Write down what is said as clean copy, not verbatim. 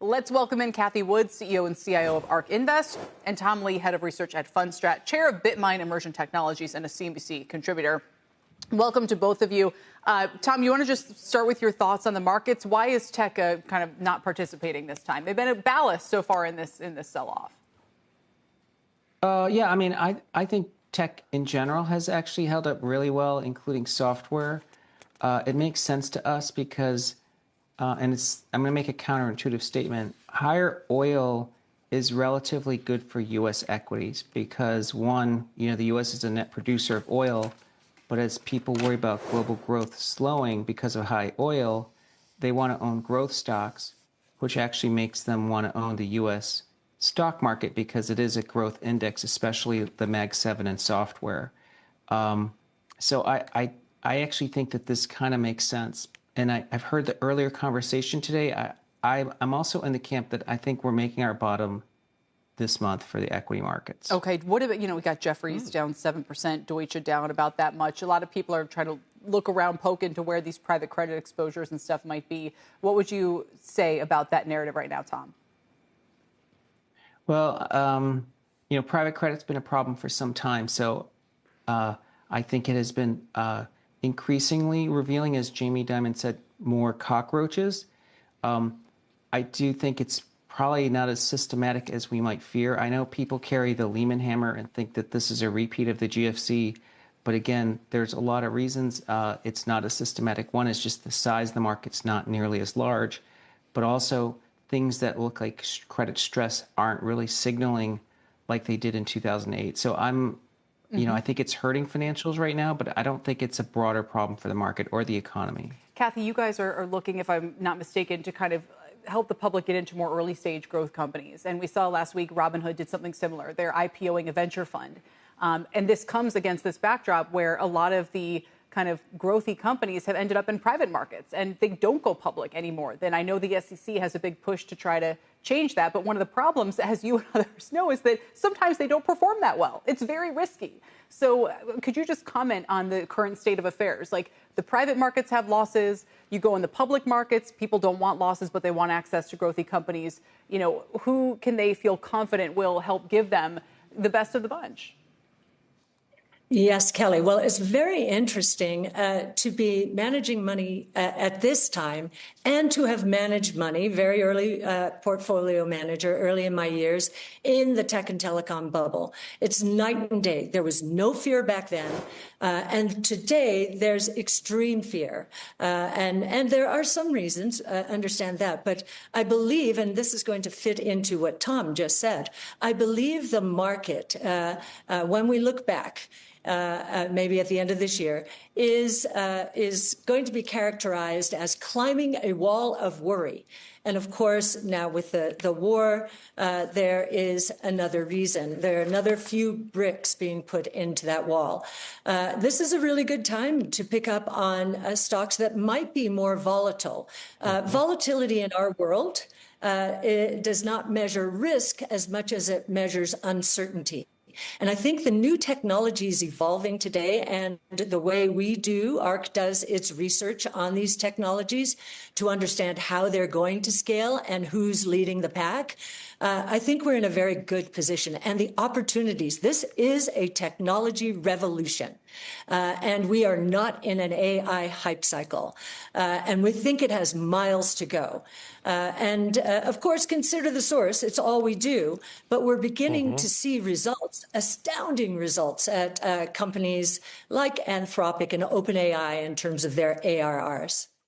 Let's welcome in Cathie Wood, CEO and CIO of Ark Invest, and Tom Lee, head of research at Fundstrat, chair of BitMine Immersion Technologies, and a CNBC contributor. Welcome to both of you. Tom, you want to just start with your thoughts on the markets? Why is tech kind of not participating this time? They've been a ballast so far in this sell-off. Yeah, I mean, I think tech in general has actually held up really well, including software. It makes sense to us because, I'm going to make a counterintuitive statement. Higher oil is relatively good for U.S. equities because, one, the U.S. is a net producer of oil, but as people worry about global growth slowing because of high oil, they want to own growth stocks, which actually makes them want to own the U.S. stock market because it is a growth index, especially the Mag 7 and software. So I actually think that this kind of makes sense. And I've heard the earlier conversation today. I'm also in the camp that I think we're making our bottom this month for the equity markets. Okay. What about, we got Jefferies down 7%, Deutsche down about that much. A lot of people are trying to look around, poke into where these private credit exposures and stuff might be. What would you say about that narrative right now, Tom? Well, private credit's been a problem for some time. So I think it has been increasingly revealing, as Jamie Dimon said, more cockroaches. I do think it's probably not as systematic as we might fear. I know people carry the Lehman hammer and think that this is a repeat of the GFC. But again, there's a lot of reasons it's not a systematic. One is just the size of the market's not nearly as large, but also things that look like credit stress aren't really signaling like they did in 2008. So I think it's hurting financials right now, but I don't think it's a broader problem for the market or the economy. Cathie, you guys are looking, if I'm not mistaken, to kind of help the public get into more early stage growth companies. And we saw last week Robinhood did something similar. They're IPOing a venture fund. And this comes against this backdrop where a lot of the kind of growthy companies have ended up in private markets and they don't go public anymore. Then I know the SEC has a big push to try to change that. But one of the problems, as you and others know, is that sometimes they don't perform that well. It's very risky. So could you just comment on the current state of affairs? Like the private markets have losses. You go in the public markets. People don't want losses, but they want access to growthy companies. Who can they feel confident will help give them the best of the bunch? Yes, Kelly. Well, it's very interesting to be managing money at this time and to have managed money, very early portfolio manager, early in my years, in the tech and telecom bubble. It's night and day. There was no fear back then. And today, there's extreme fear. And there are some reasons, understand that. But I believe, and this is going to fit into what Tom just said, I believe the market, when we look back, maybe at the end of this year, is going to be characterized as climbing a wall of worry. And of course, now with the war, there is another reason. There are another few bricks being put into that wall. This is a really good time to pick up on stocks that might be more volatile. Volatility in our world it does not measure risk as much as it measures uncertainty. And I think the new technology is evolving today, and the way we do, Ark does its research on these technologies to understand how they're going to scale and who's leading the pack. I think we're in a very good position. And the opportunities, this is a technology revolution. And we are not in an AI hype cycle. And we think it has miles to go. And of course, consider the source. It's all we do. But we're beginning to see results, astounding results at companies like Anthropic and OpenAI in terms of their ARRs.